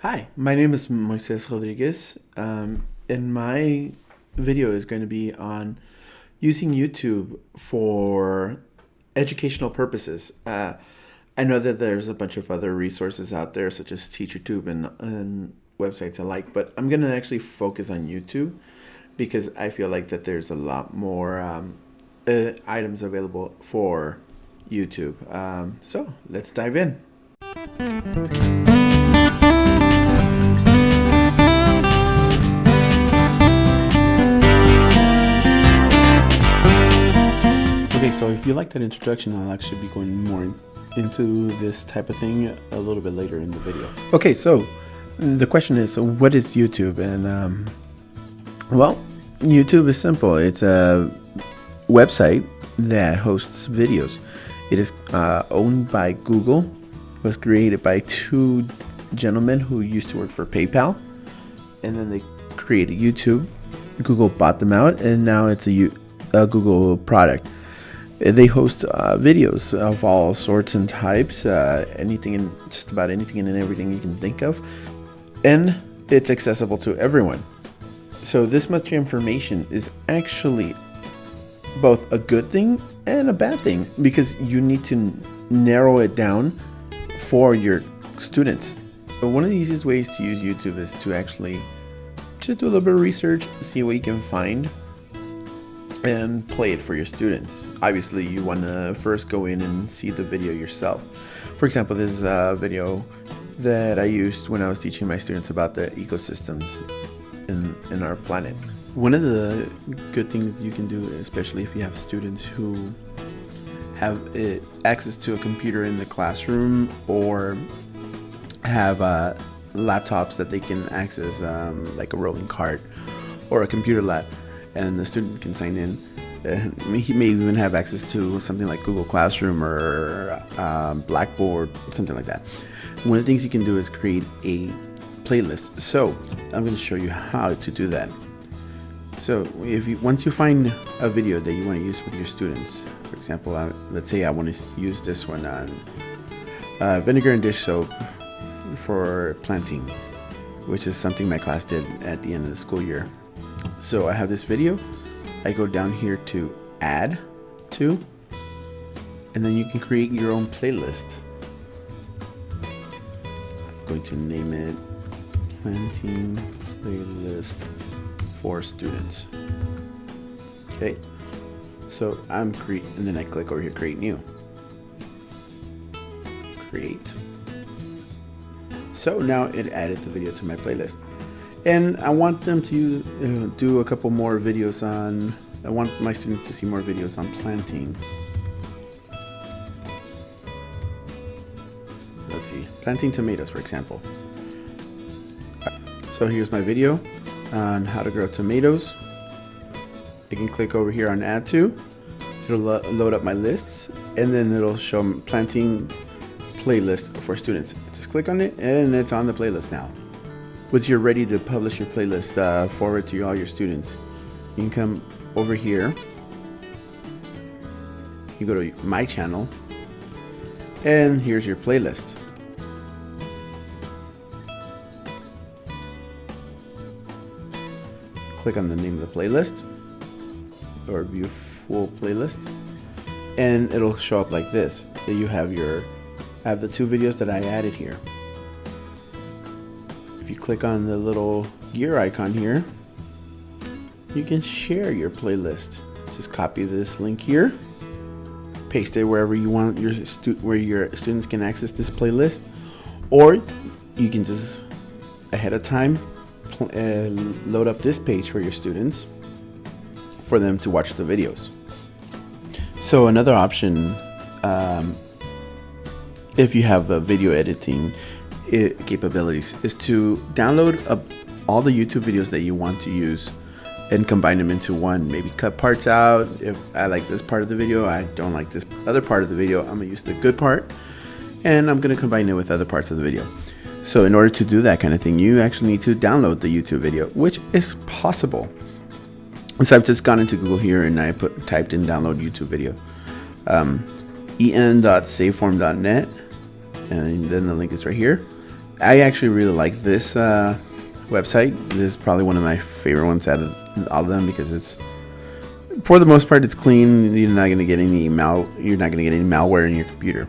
Hi, my name is Moises Rodriguez, and my video is going to be on using YouTube for educational purposes. I know that there's a bunch of other resources out there, such as TeacherTube and websites alike, but I'm going to actually focus on YouTube because I feel like that there's a lot more items available for YouTube. So let's dive in. Okay, so if you like that introduction, I'll actually be going more into this type of thing a little bit later in the video. Okay, so the question is, what is YouTube? And well, YouTube is simple. It's a website that hosts videos. It is owned by Google. It was created by two gentlemen who used to work for PayPal, and then they created YouTube. Google bought them out, and now it's a Google product. They host videos of all sorts and types, just about anything and everything you can think of, and it's accessible to everyone. So this much information is actually both a good thing and a bad thing, because you need to narrow it down for your students. So one of the easiest ways to use YouTube is to actually just do a little bit of research, see what you can find, and play it for your students. Obviously, you want to first go in and see the video yourself. For example, this is a video that I used when I was teaching my students about the ecosystems in our planet. One of the good things you can do, especially if you have students who have access to a computer in the classroom or have laptops that they can access, like a rolling cart or a computer lab, and the student can sign in. He may even have access to something like Google Classroom or Blackboard, something like that. One of the things you can do is create a playlist. So I'm going to show you how to do that. So once you find a video that you want to use with your students, for example, let's say I want to use this one on vinegar and dish soap for planting, which is something my class did at the end of the school year. So I have this video. I go down here to add to, and then you can create your own playlist. I'm going to name it Planting Playlist for Students. Okay, so and then I click over here, create new. Create. So now it added the video to my playlist. And I want them to do a couple more videos I want my students to see more videos on planting. Let's see, planting tomatoes, for example. So here's my video on how to grow tomatoes. I can click over here on add to. It'll load up my lists, and then it'll show planting playlist for students. Just click on it, and it's on the playlist now. Once you're ready to publish your playlist, forward to all your students, you can come over here. You go to my channel, and here's your playlist. Click on the name of the playlist or view full playlist, and it'll show up like this. So you have the two videos that I added here. If you click on the little gear icon here, you can share your playlist. Just copy this link here, paste it wherever you want where your students can access this playlist, or you can just ahead of time load up this page for your students for them to watch the videos. So another option, if you have a video editing capabilities, is to download all the YouTube videos that you want to use and combine them into one. Maybe cut parts out. If I like this part of the video, I don't like this other part of the video, I'm gonna use the good part and I'm gonna combine it with other parts of the video. So in order to do that kind of thing, you actually need to download the YouTube video, which is possible. So I've just gone into Google here and I typed in download YouTube video, en.saveform.net, and then the link is right here. I actually really like this website. This is probably one of my favorite ones out of all of them because it's, for the most part, it's clean. You're not going to get any malware in your computer.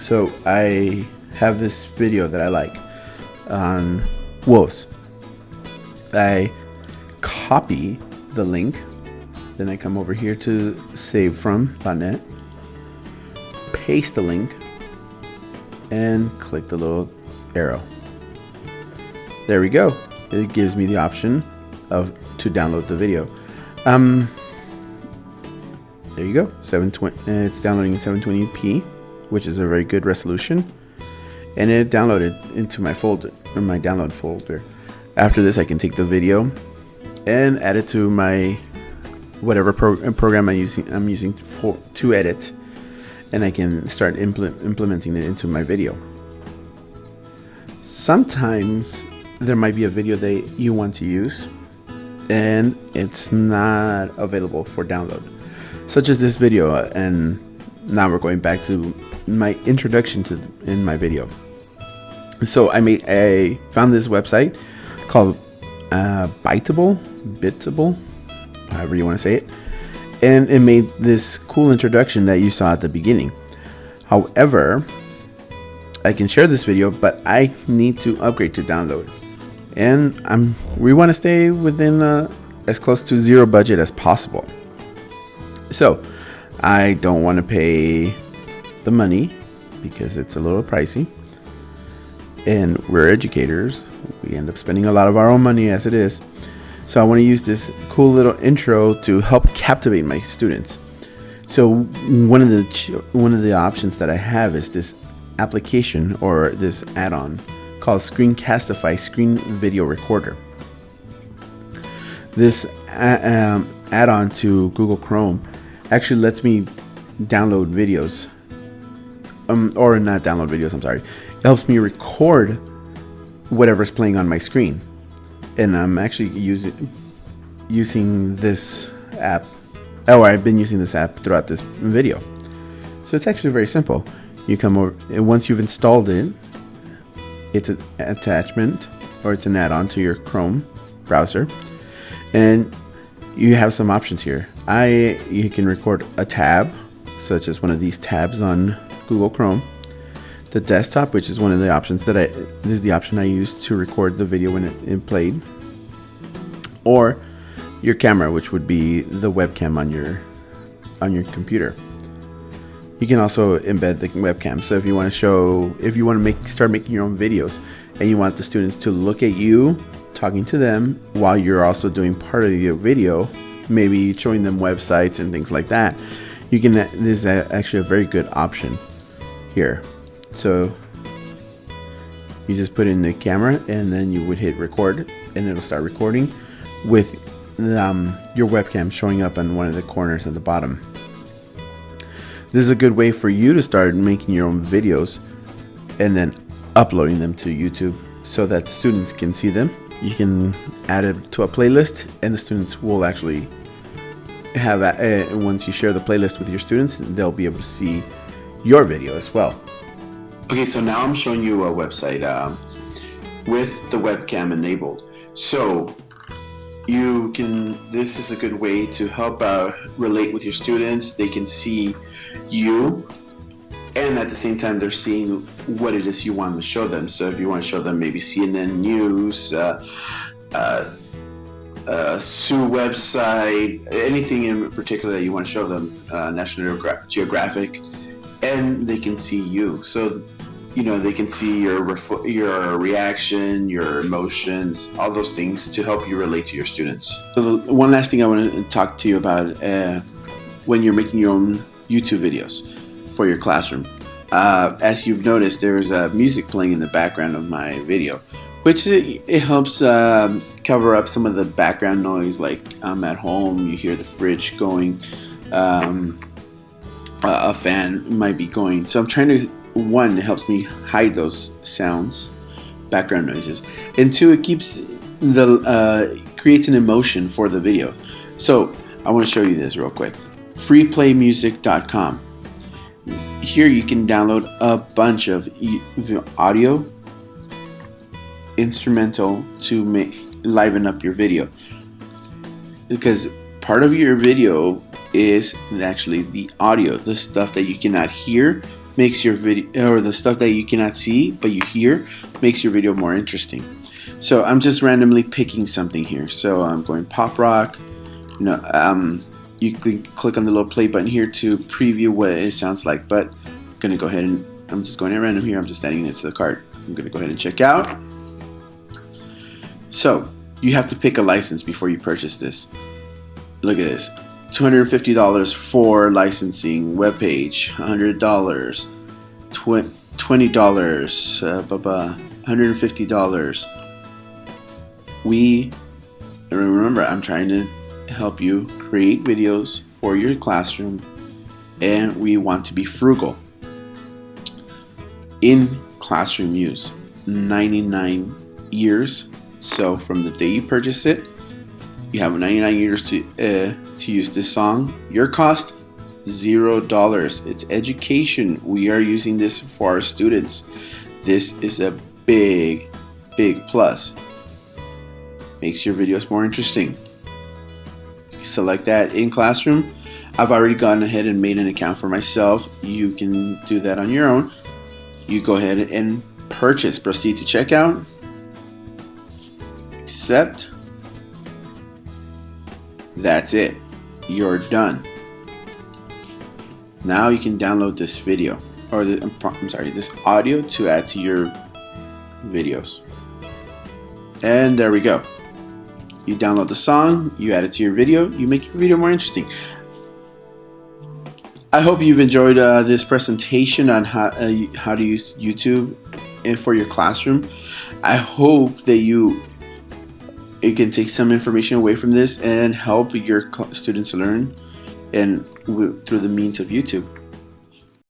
So I have this video that I like on WOS. I copy the link, then I come over here to save from.net, paste the link, and click the little arrow. There we go. It gives me the option to download the video. There you go. 720. It's downloading in 720p, which is a very good resolution, and it downloaded into my folder, or my download folder. After this, I can take the video and add it to my whatever program I'm using to edit, and I can start implementing it into my video. Sometimes there might be a video that you want to use and it's not available for download, such as this video, and now we're going back to my introduction in my video. So I found this website called Bitable, however you want to say it, and it made this cool introduction that you saw at the beginning. However, I can share this video, but I need to upgrade to download, and we want to stay within as close to zero budget as possible. So I don't want to pay the money because it's a little pricey, and we're educators. We end up spending a lot of our own money as it is. So I want to use this cool little intro to help captivate my students. So one of the options that I have is this application, or this add-on called Screencastify Screen Video Recorder. This add-on to Google Chrome actually lets me download videos, or not download videos, I'm sorry. It helps me record whatever's playing on my screen. And I'm actually using this app. I've been using this app throughout this video. So it's actually very simple. You come over, and once you've installed it, it's an attachment, or it's an add-on to your Chrome browser, and you have some options here. You can record a tab, such as one of these tabs on Google Chrome. The desktop, which is one of the options this is the option I use to record the video when it played, or your camera, which would be the webcam on your computer. You can also embed the webcam. So if you want to start making your own videos, and you want the students to look at you talking to them while you're also doing part of your video, maybe showing them websites and things like that, this is actually a very good option here. So you just put in the camera, and then you would hit record, and it'll start recording with your webcam showing up on one of the corners at the bottom. This is a good way for you to start making your own videos and then uploading them to YouTube so that students can see them. You can add it to a playlist, and the students will actually have once you share the playlist with your students, they'll be able to see your video as well. Okay, so now I'm showing you a website with the webcam enabled. So this is a good way to help relate with your students. They can see you, and at the same time they're seeing what it is you want to show them. So if you want to show them maybe CNN News, Sue website, anything in particular that you want to show them, National Geographic, and they can see you. So they can see your reaction, your emotions, all those things to help you relate to your students. So one last thing I want to talk to you about when you're making your own YouTube videos for your classroom. As you've noticed, there's music playing in the background of my video, which it helps cover up some of the background noise. Like I'm at home, you hear the fridge going, a fan might be going. So I'm trying to, one, it helps me hide those sounds, background noises, and two, it keeps creates an emotion for the video. So I want to show you this real quick. freeplaymusic.com. Here you can download a bunch of audio instrumental to liven up your video, because part of your video is actually the audio. The stuff that you cannot hear makes your video, or the stuff that you cannot see but you hear, makes your video more interesting. So I'm just randomly picking something here. So I'm going pop rock. You can click on the little play button here to preview what it sounds like, but I'm gonna go ahead and I'm just going at random here. I'm just adding it to the cart. I'm gonna go ahead and check out. So you have to pick a license before you purchase this. Look at this. $250 for licensing, web page, $100, $20, $150. Remember, I'm trying to help you create videos for your classroom, and we want to be frugal. In classroom use, 99 years. So from the day you purchase it, you have 99 years to use this song. Your cost, $0. It's education. We are using this for our students. This is a big plus. Makes your videos more interesting. Select that in classroom. I've already gone ahead and made an account for myself. You can do that on your own. You go ahead and purchase. Proceed to checkout. Accept. That's it. You're done. Now you can download this video, or this audio to add to your videos. And there we go. You download the song, you add it to your video, you make your video more interesting. I hope you've enjoyed this presentation on how to use YouTube for your classroom. I hope that you can take some information away from this and help your students learn through the means of YouTube.